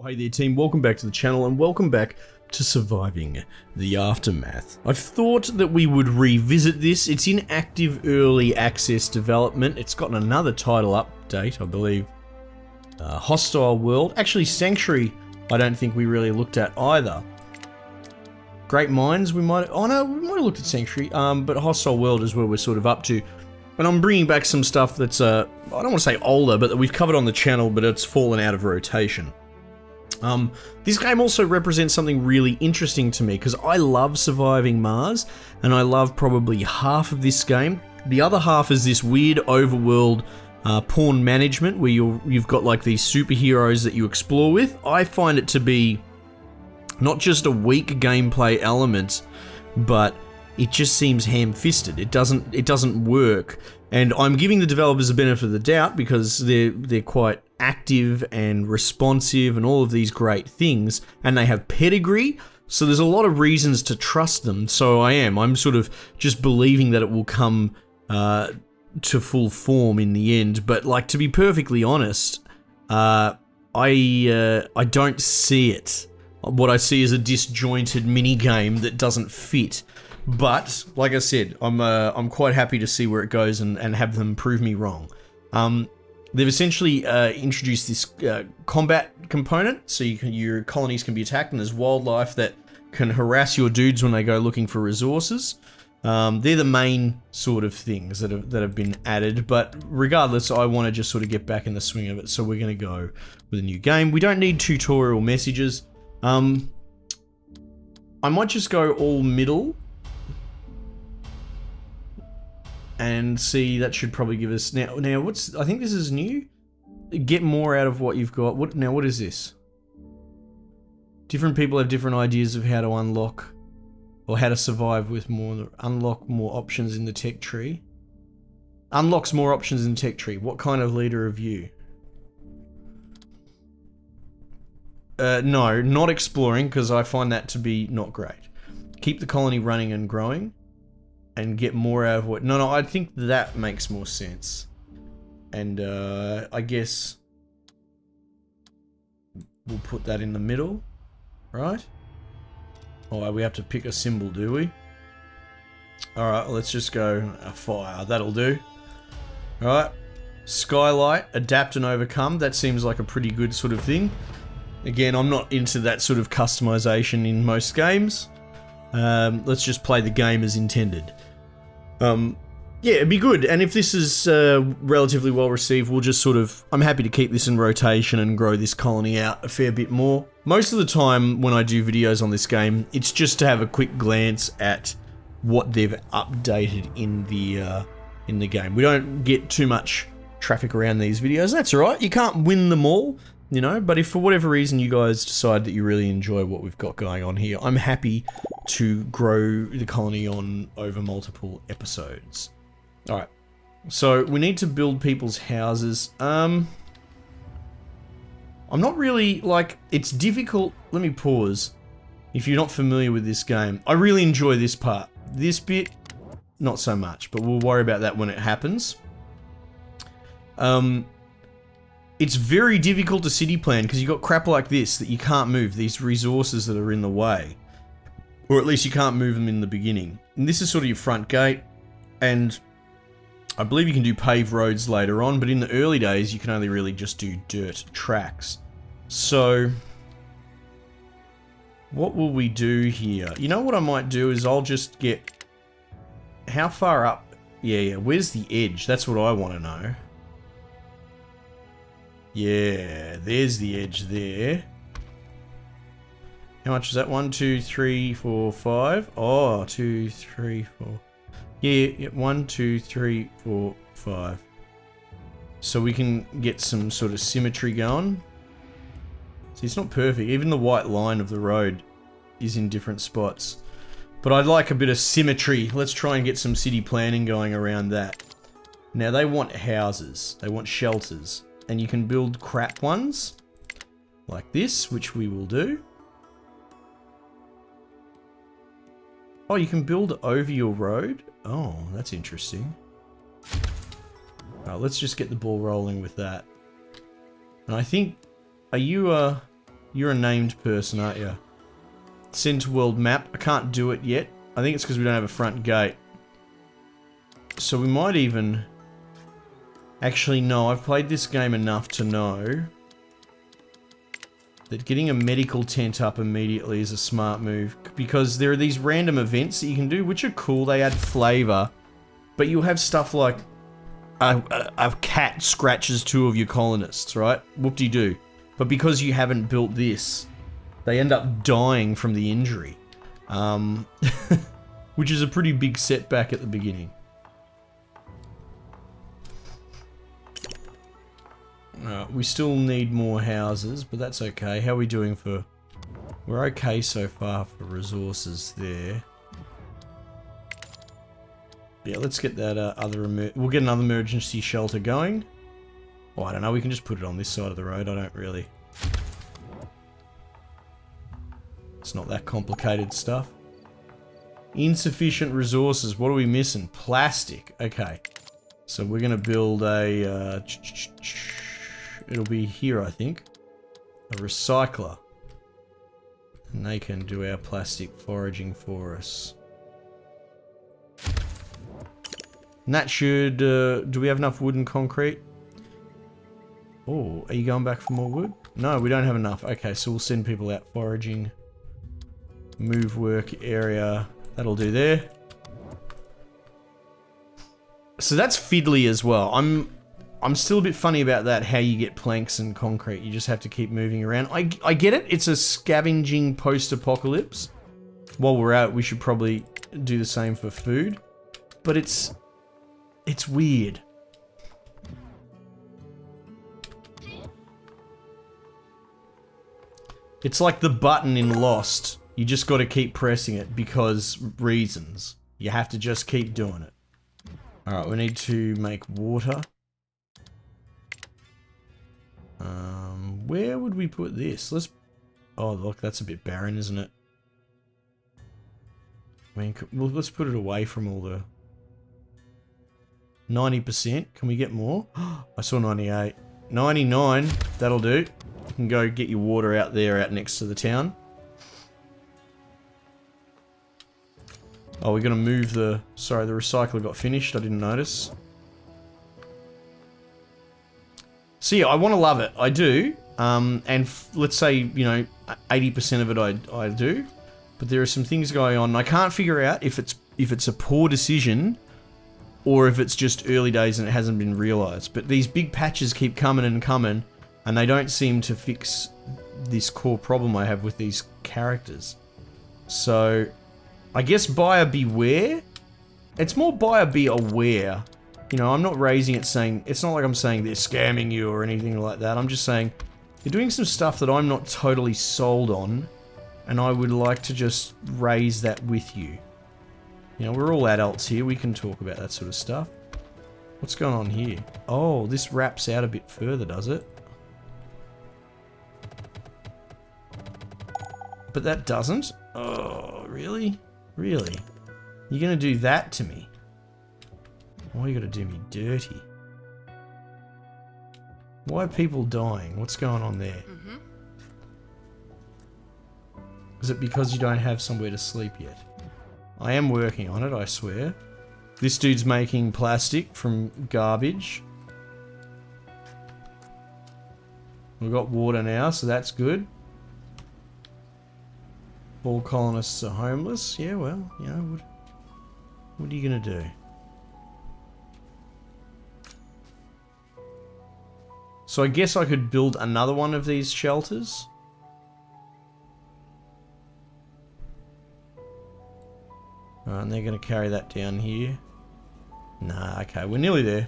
Hey there team, welcome back to the channel and welcome back to Surviving the Aftermath. I've thought that we would revisit this. It's in active early access development. It's gotten another title update, I believe. Hostile World. Actually, Sanctuary, I don't think we really looked at either. Great Minds, we might... Oh no, we might have looked at Sanctuary. But Hostile World is where we're sort of up to. And I'm bringing back some stuff that's, I don't want to say older, but that we've covered on the channel, but it's fallen out of rotation. This game also represents something really interesting to me because I love Surviving Mars and I love probably half of this game. The other half is this weird overworld pawn management where you've got like these superheroes that you explore with. I find it to be not just a weak gameplay element, but it just seems ham-fisted. It doesn't work. And I'm giving the developers the benefit of the doubt because they're quite active and responsive and all of these great things, and they have pedigree, so there's a lot of reasons to trust them. So I'm sort of just believing that it will come to full form in the end. But like, to be perfectly honest, I don't see it. What I see is a disjointed mini game that doesn't fit. But like I said, I'm quite happy to see where it goes and have them prove me wrong. They've essentially introduced this combat component, so your colonies can be attacked, and there's wildlife that can harass your dudes when they go looking for resources. They're the main sort of things that have been added, but regardless, I want to just sort of get back in the swing of it, so we're going to go with a new game. We don't need tutorial messages. I might just go all middle. And see, that should probably give us now what's, I think this is new. Get more out of what you've got. What is this? Different people have different ideas of how to unlock or how to survive with unlock more options in the tech tree. Unlocks more options in the tech tree. What kind of leader are you? No, not exploring, because I find that to be not great. Keep the colony running and growing. And get more out of what... No, I think that makes more sense. And, I guess... we'll put that in the middle. Right? Oh, we have to pick a symbol, do we? Alright, let's just go fire. That'll do. Alright. Skylight, adapt and overcome. That seems like a pretty good sort of thing. Again, I'm not into that sort of customization in most games. Let's just play the game as intended. Yeah, it'd be good, and if this is relatively well received, we'll just sort of... I'm happy to keep this in rotation and grow this colony out a fair bit more. Most of the time when I do videos on this game, it's just to have a quick glance at what they've updated in the game. We don't get too much traffic around these videos. That's alright, you can't win them all, you know, but if for whatever reason you guys decide that you really enjoy what we've got going on here, I'm happy to grow the colony on over multiple episodes. Alright, so we need to build people's houses. I'm not really, like, it's difficult. Let me pause. If you're not familiar with this game, I really enjoy this part. This bit, not so much, but we'll worry about that when it happens. It's very difficult to city plan because you've got crap like this that you can't move, these resources that are in the way. Or at least you can't move them in the beginning. And this is sort of your front gate, and I believe you can do paved roads later on, but in the early days you can only really just do dirt tracks. So, what will we do here? You know what I might do is I'll just get... How far up? Yeah, where's the edge? That's what I want to know. Yeah, there's the edge there. How much is that? 1, 2, 3, 4, 5. Oh, 2, 3, 4. Yeah, 1, 2, 3, 4, 5. So we can get some sort of symmetry going. See, it's not perfect. Even the white line of the road is in different spots. But I'd like a bit of symmetry. Let's try and get some city planning going around that. Now, they want houses. They want shelters. And you can build crap ones. Like this, which we will do. Oh, you can build over your road? Oh, that's interesting. Alright, let's just get the ball rolling with that. And I think... Are you, You're a named person, aren't you? Send to world map. I can't do it yet. I think it's because we don't have a front gate. So we might even... Actually, no. I've played this game enough to know that getting a medical tent up immediately is a smart move, because there are these random events that you can do, which are cool. They add flavor, but you'll have stuff like a cat scratches 2 of your colonists, right? Whoop-de-doo. But because you haven't built this, they end up dying from the injury, which is a pretty big setback at the beginning. We still need more houses, but that's okay. How are we doing for... We're okay so far for resources there. Yeah, let's get that we'll get another emergency shelter going. Oh, I don't know, we can just put it on this side of the road. I don't really... It's not that complicated stuff. Insufficient resources. What are we missing? Plastic. Okay. So we're going to build a... it'll be here, I think. A recycler. And they can do our plastic foraging for us. And that should... do we have enough wood and concrete? Oh, are you going back for more wood? No, we don't have enough. Okay, so we'll send people out foraging. Move work area. That'll do there. So that's fiddly as well. I'm still a bit funny about that, how you get planks and concrete. You just have to keep moving around. I get it. It's a scavenging post-apocalypse. While we're out, we should probably do the same for food. But it's weird. It's like the button in Lost. You just got to keep pressing it because reasons. You have to just keep doing it. Alright, we need to make water. Where would we put this? Let's... Oh, look, that's a bit barren, isn't it? I mean, well, let's put it away from all the... 90%. Can we get more? I saw 98. 99. That'll do. You can go get your water out there, out next to the town. Oh, we're going to move the... Sorry, the recycler got finished. I didn't notice. So yeah, I want to love it. I do. And let's say, you know, 80% of it I do. But there are some things going on. And I can't figure out if it's a poor decision or if it's just early days and it hasn't been realized. But these big patches keep coming and coming, and they don't seem to fix this core problem I have with these characters. So I guess buyer beware. It's more buyer be aware. You know, I'm not raising it saying... It's not like I'm saying they're scamming you or anything like that. I'm just saying you're doing some stuff that I'm not totally sold on, and I would like to just raise that with you. You know, we're all adults here. We can talk about that sort of stuff. What's going on here? Oh, this wraps out a bit further, does it? But that doesn't? Oh, really? Really? You're gonna do that to me? Why are you gonna do me dirty? Why are people dying? What's going on there? Is it because you don't have somewhere to sleep yet? I am working on it, I swear. This dude's making plastic from garbage. We've got water now, so that's good. All colonists are homeless. Yeah, well, you know, what are you gonna do? So I guess I could build another one of these shelters. And they're going to carry that down here. Nah, okay, we're nearly there.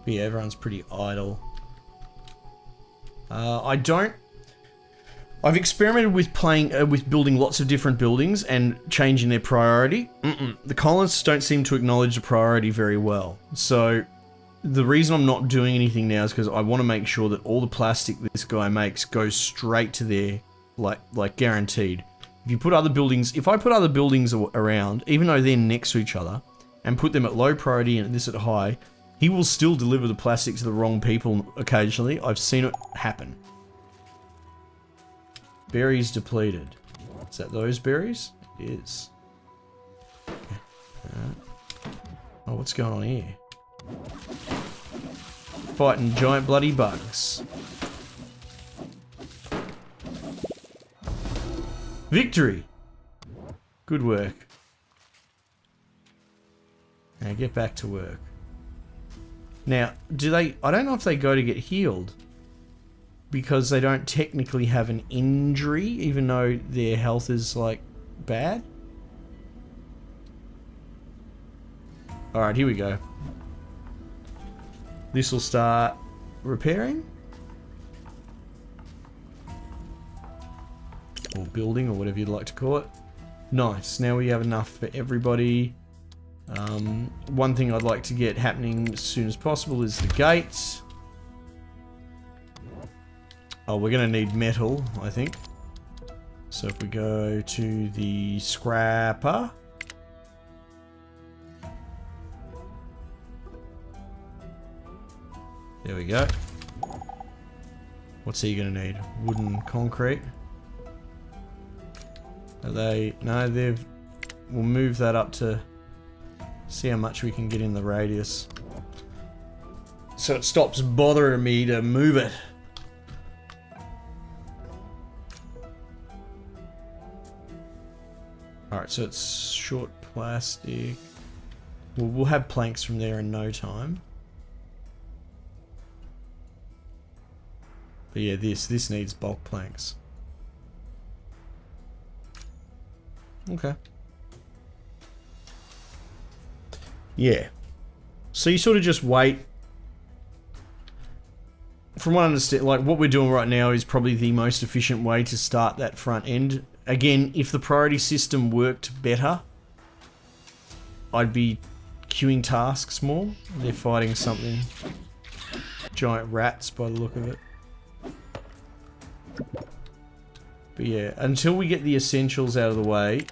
But yeah, everyone's pretty idle. I've experimented with with building lots of different buildings and changing their priority. The colonists don't seem to acknowledge the priority very well. So the reason I'm not doing anything now is because I want to make sure that all the plastic this guy makes goes straight to their, like guaranteed. If you put other buildings, if I put other buildings around, even though they're next to each other, and put them at low priority and this at high, He will still deliver the plastic to the wrong people occasionally. I've seen it happen. Berries depleted. Is that those berries? It is. Oh, what's going on here? Fighting giant bloody bugs. Victory! Good work. Now get back to work. Now, do they... I don't know if they go to get healed. Because they don't technically have an injury, even though their health is, like, bad. Alright, here we go. This will start repairing. Or building, or whatever you'd like to call it. Nice, now we have enough for everybody. One thing I'd like to get happening as soon as possible is the gates. Oh, we're going to need metal, I think. So if we go to the scrapper. There we go. What's he going to need? Wooden concrete. Are they... No, they've... We'll move that up to... See how much we can get in the radius. So it stops bothering me to move it. Alright, so it's short plastic. We'll have planks from there in no time. But yeah, this needs bulk planks. Okay. Yeah. So you sort of just wait. From what I understand, like what we're doing right now is probably the most efficient way to start that front end. Again, if the priority system worked better, I'd be queuing tasks more. They're fighting something. Giant rats by the look of it. But yeah, until we get the essentials out of the way,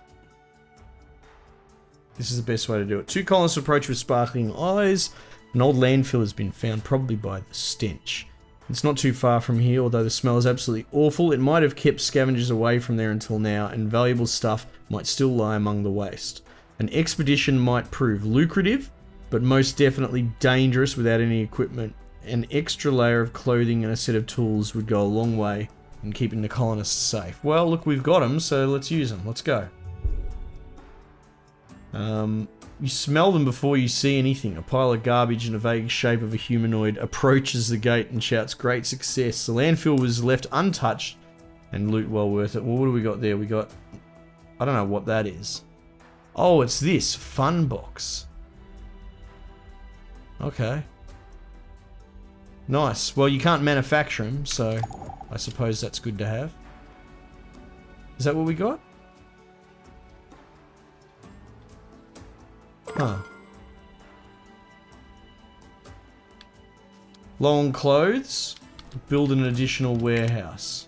this is the best way to do it. 2 colonists approach with sparkling eyes. An old landfill has been found, probably by the stench. It's not too far from here, although the smell is absolutely awful. It might have kept scavengers away from there until now, and valuable stuff might still lie among the waste. An expedition might prove lucrative, but most definitely dangerous without any equipment. An extra layer of clothing and a set of tools would go a long way in keeping the colonists safe. Well, look, we've got them, so let's use them. Let's go. You smell them before you see anything. A pile of garbage in a vague shape of a humanoid approaches the gate and shouts, "Great success." The landfill was left untouched and loot well worth it. Well, what do we got there? We got... I don't know what that is. Oh, it's this. Fun box. Okay. Nice. Well, you can't manufacture them, so I suppose that's good to have. Is that what we got? Huh. Low on clothes. Build an additional warehouse.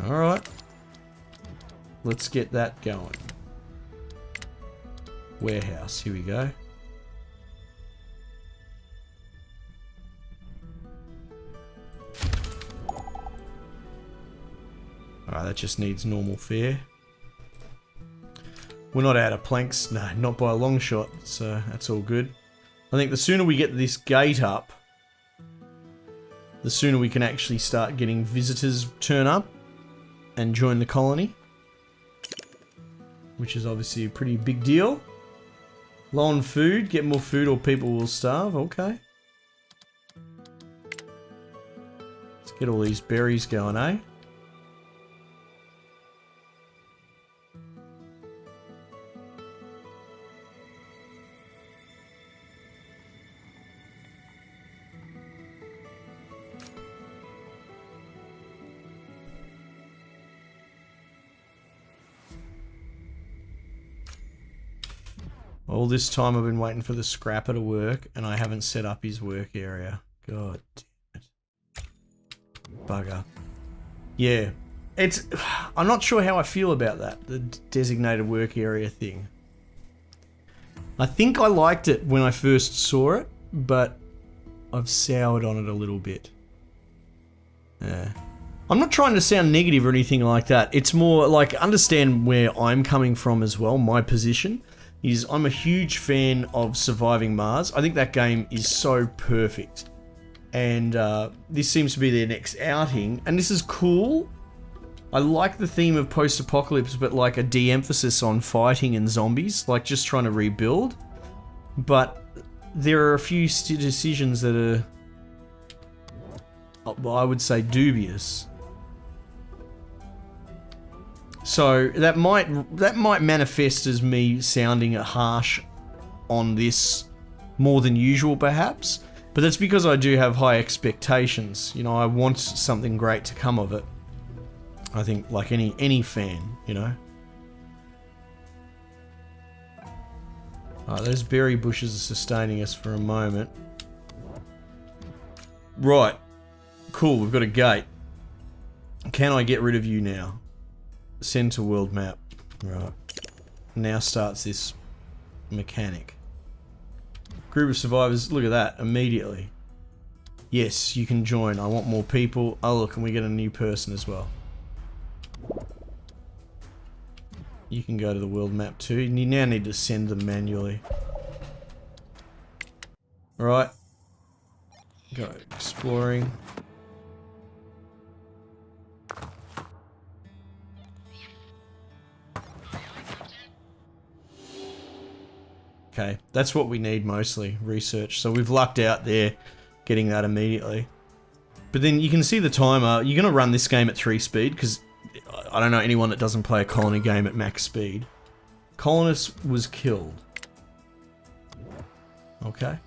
Alright. Let's get that going. Warehouse. Here we go. Alright, that just needs normal fare. We're not out of planks, no, not by a long shot, so that's all good. I think the sooner we get this gate up, the sooner we can actually start getting visitors turn up and join the colony. Which is obviously a pretty big deal. Low on food, get more food or people will starve, okay. Let's get all these berries going, eh? All this time I've been waiting for the scrapper to work, and I haven't set up his work area. God damn it. Bugger. Yeah. It's... I'm not sure how I feel about that, the designated work area thing. I think I liked it when I first saw it, but I've soured on it a little bit. Yeah. I'm not trying to sound negative or anything like that. It's more like, understand where I'm coming from as well. My position is I'm a huge fan of Surviving Mars. I think that game is so perfect. And this seems to be their next outing. And this is cool. I like the theme of post-apocalypse, but like a de-emphasis on fighting and zombies. Like just trying to rebuild. But there are a few decisions that are, well, I would say dubious. So that might manifest as me sounding harsh on this more than usual, perhaps. But that's because I do have high expectations. You know, I want something great to come of it. I think, like any fan, you know. Those berry bushes are sustaining us for a moment. Right. Cool, we've got a gate. Can I get rid of you now? Send to world map. Right. Now starts this mechanic. Group of survivors, look at that, immediately. Yes, you can join. I want more people. Oh look, and we get a new person as well. You can go to the world map too, and you now need to send them manually. Alright. Go exploring. Okay, that's what we need mostly, research. So we've lucked out there getting that immediately. But then you can see the timer. You're going to run this game at 3 speed, because I don't know anyone that doesn't play a colony game at max speed. Colonist was killed. Okay.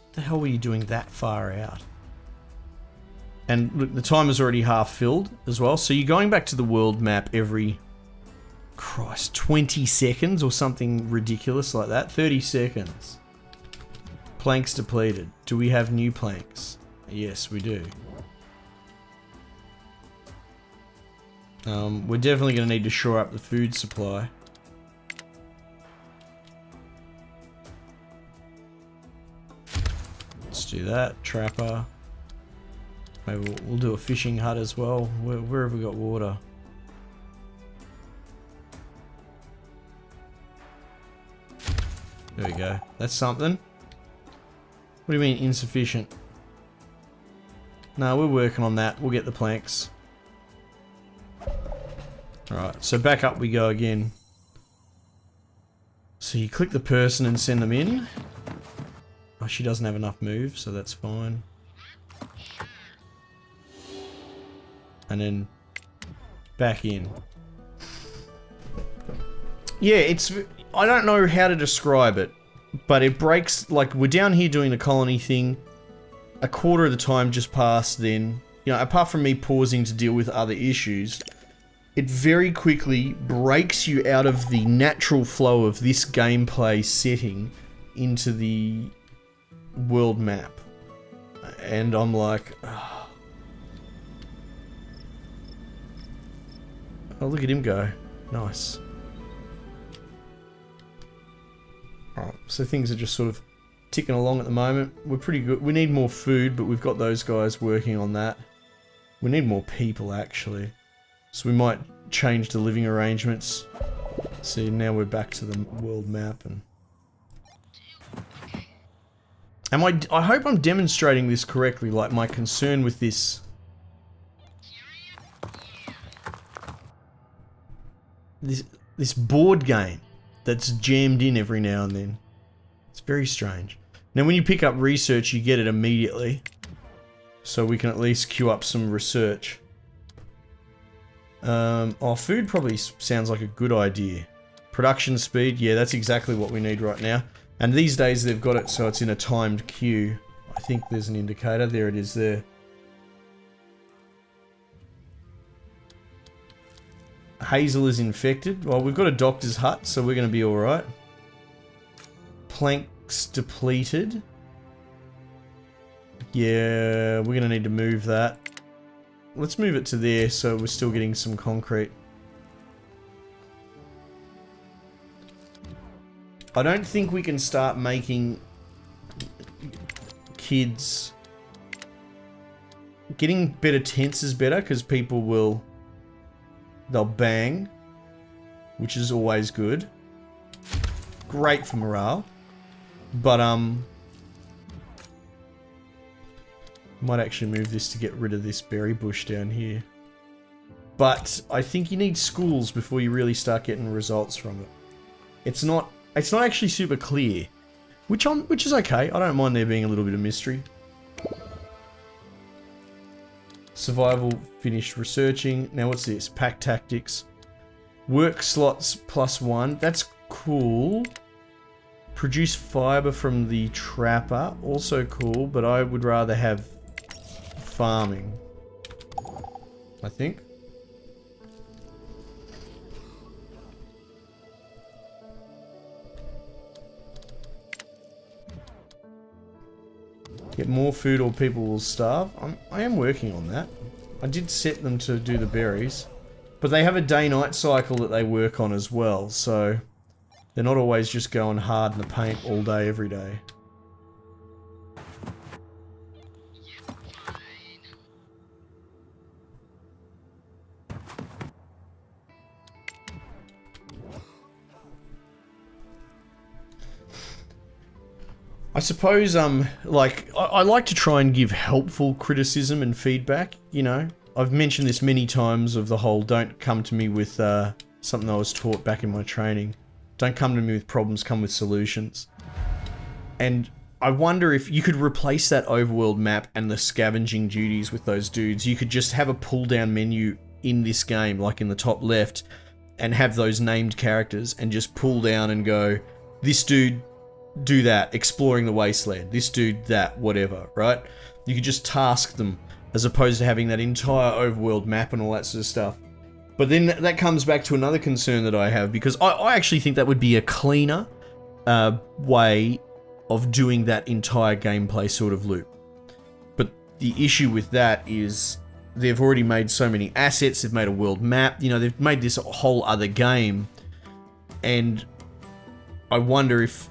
What the hell were you doing that far out? And look, the timer's already half filled as well. So you're going back to the world map every... Christ, 20 seconds or something ridiculous like that. 30 seconds. Planks depleted. Do we have new planks? Yes, we do. We're definitely going to need to shore up the food supply. Let's do that. Trapper. Maybe we'll do a fishing hut as well. Where have we got water? There we go. That's something. What do you mean insufficient? No, we're working on that. We'll get the planks. Alright, so back up we go again. So you click the person and send them in. Oh, she doesn't have enough move, so that's fine. And then back in. Yeah, it's... I don't know how to describe it, but it breaks, like, we're down here doing the colony thing, a quarter of the time just passed then, you know, apart from me pausing to deal with other issues, it very quickly breaks you out of the natural flow of this gameplay setting into the world map. And I'm like, oh, look at him go. Nice. Alright, so things are just sort of ticking along at the moment. We're pretty good. We need more food, but we've got those guys working on that. We need more people, actually. So we might change the living arrangements. See, now we're back to the world map. And I hope I'm demonstrating this correctly, like my concern with this... This board game that's jammed in every now and then. It's very strange. Now when you pick up research, you get it immediately. So we can at least queue up some research. Oh, food probably sounds like a good idea. Production speed, yeah, that's exactly what we need right now. And these days they've got it so it's in a timed queue. I think there's an indicator. There it is there. Hazel is infected. Well, we've got a doctor's hut, so we're going to be alright. Planks depleted. Yeah, we're going to need to move that. Let's move it to there so we're still getting some concrete. I don't think we can start making kids... Getting better tents is better, because people will... They'll bang, which is always good. Great for morale. But, might actually move this to get rid of this berry bush down here. But I think you need schools before you really start getting results from it. It's not actually super clear, which is okay. I don't mind there being a little bit of mystery. Survival finished researching. Now what's this? Pack tactics. Work slots +1. That's cool. Produce fiber from the trapper. Also cool, but I would rather have farming, I think. Get more food or people will starve. I am working on that. I did set them to do the berries. But they have a day-night cycle that they work on as well, so... They're not always just going hard in the paint all day, every day. I suppose, like, I like to try and give helpful criticism and feedback, you know? I've mentioned this many times of the whole don't come to me with something I was taught back in my training. Don't come to me with problems, come with solutions. And I wonder if you could replace that overworld map and the scavenging duties with those dudes. You could just have a pull-down menu in this game, like in the top left, and have those named characters and just pull down and go, this dude... do that, exploring the wasteland, this dude, that, whatever, right? You could just task them, as opposed to having that entire overworld map and all that sort of stuff. But then that comes back to another concern that I have, because I actually think that would be a cleaner way of doing that entire gameplay sort of loop. But the issue with that is they've already made so many assets, they've made a world map, you know, they've made this a whole other game, and I wonder if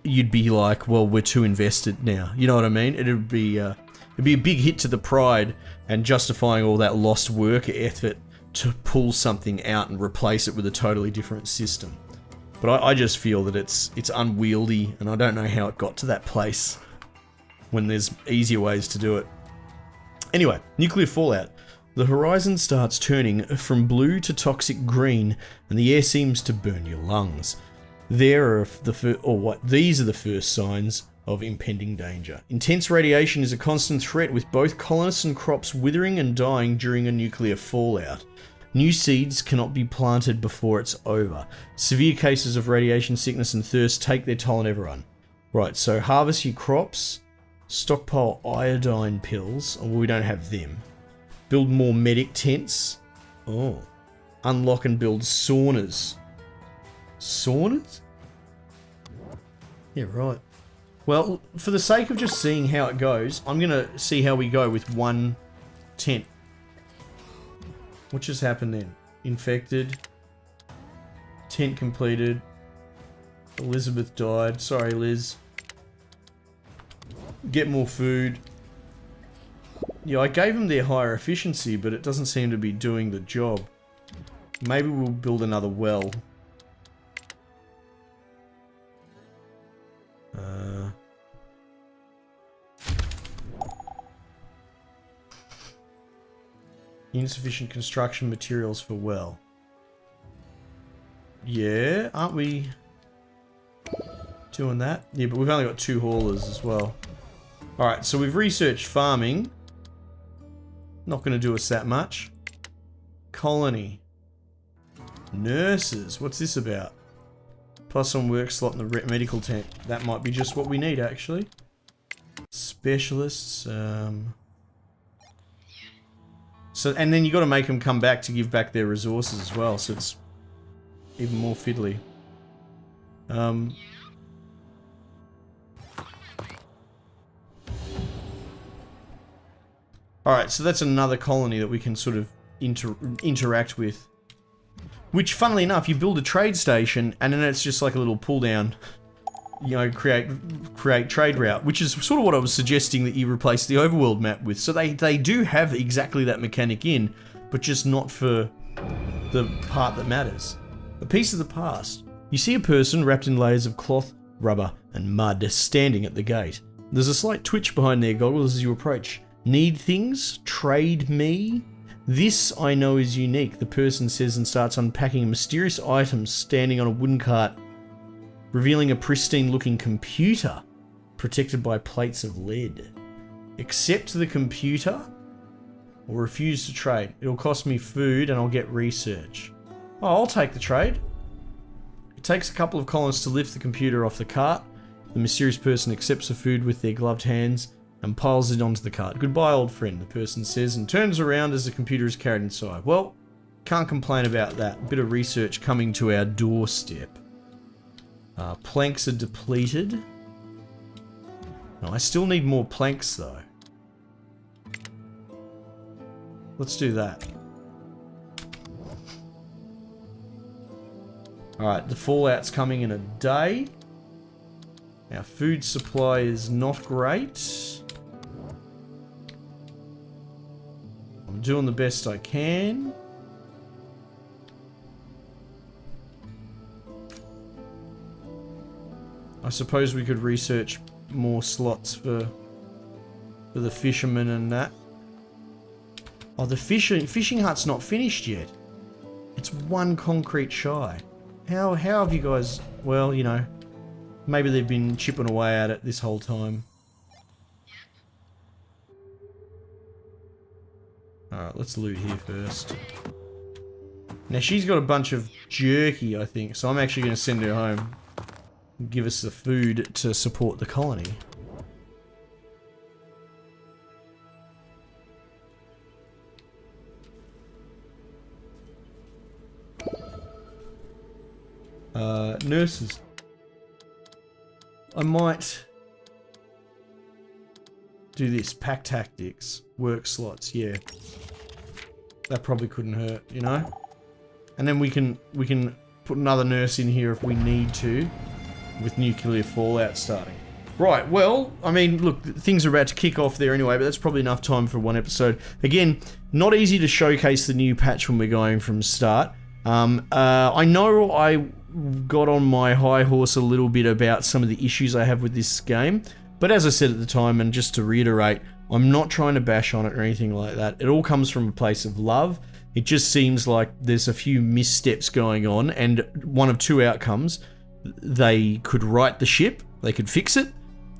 you'd be like, well, we're too invested now. You know what I mean? It'd be a big hit to the pride and justifying all that lost work effort to pull something out and replace it with a totally different system. But I just feel that it's unwieldy, and I don't know how it got to that place when there's easier ways to do it. Anyway, nuclear fallout. The horizon starts turning from blue to toxic green, and the air seems to burn your lungs. These are the first signs of impending danger. Intense radiation is a constant threat, with both colonists and crops withering and dying during a nuclear fallout. New seeds cannot be planted before it's over. Severe cases of radiation sickness and thirst take their toll on everyone. Right, so harvest your crops, stockpile iodine pills, well, we don't have them. Build more medic tents. Oh. Unlock and build saunas. Saunas? Yeah, right. Well, for the sake of just seeing how it goes, I'm gonna see how we go with one tent. What just happened then? Infected. Tent completed. Elizabeth died. Sorry, Liz. Get more food. Yeah, I gave them their higher efficiency, but it doesn't seem to be doing the job. Maybe we'll build another well. Insufficient construction materials for well. Yeah, aren't we doing that? Yeah, but we've only got 2 haulers as well. Alright, so we've researched farming. Not going to do us that much. Colony. Nurses. What's this about? +1 work slot in the medical tent. That might be just what we need, actually. Specialists. So, and then you got to make them come back to give back their resources as well, so it's even more fiddly. Alright, so that's another colony that we can sort of interact with. Which, funnily enough, you build a trade station, and then it's just like a little pull down, you know, create trade route, which is sort of what I was suggesting that you replace the overworld map with. So they do have exactly that mechanic in, but just not for the part that matters. A piece of the past. You see a person wrapped in layers of cloth, rubber, and mud standing at the gate. There's a slight twitch behind their goggles as you approach. Need things? Trade me? This I know is unique, the person says and starts unpacking mysterious items standing on a wooden cart, revealing a pristine-looking computer protected by plates of lead. Accept the computer or refuse to trade. It'll cost me food and I'll get research. Oh, I'll take the trade. It takes a couple of colonists to lift the computer off the cart. The mysterious person accepts the food with their gloved hands and piles it onto the cart. Goodbye, old friend, the person says, and turns around as the computer is carried inside. Well, can't complain about that. A bit of research coming to our doorstep. Planks are depleted. No, I still need more planks, though. Let's do that. Alright, the fallout's coming in a day. Our food supply is not great. I'm doing the best I can. I suppose we could research more slots for the fishermen and that. Oh, the fishing hut's not finished yet. It's one concrete shy. How have you guys... Well, you know, maybe they've been chipping away at it this whole time. Alright, let's loot here first. Now, she's got a bunch of jerky, I think, so I'm actually going to send her home. Give us the food to support the colony. Nurses. I might do this. Pack tactics. Work slots, yeah. That probably couldn't hurt, you know? And then we can put another nurse in here if we need to, with nuclear fallout starting. Right, well, I mean, look, things are about to kick off there anyway, but that's probably enough time for one episode. Again, not easy to showcase the new patch when we're going from start. I know I got on my high horse a little bit about some of the issues I have with this game, but as I said at the time, and just to reiterate, I'm not trying to bash on it or anything like that. It all comes from a place of love. It just seems like there's a few missteps going on, and one of two outcomes. They could right the ship, they could fix it,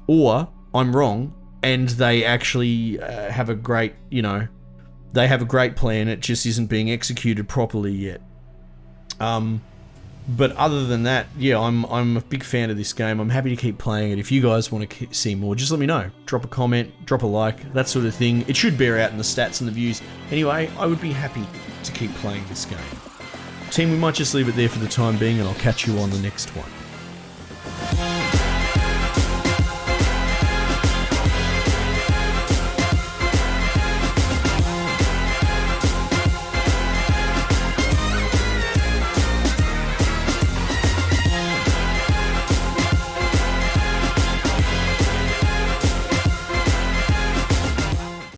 or I'm wrong, and they actually have a great, you know, they have a great plan, it just isn't being executed properly yet. But other than that, yeah, I'm a big fan of this game. I'm happy to keep playing it. If you guys want to see more, just let me know. Drop a comment, drop a like, that sort of thing. It should bear out in the stats and the views. Anyway, I would be happy to keep playing this game. Team, we might just leave it there for the time being, and I'll catch you on the next one.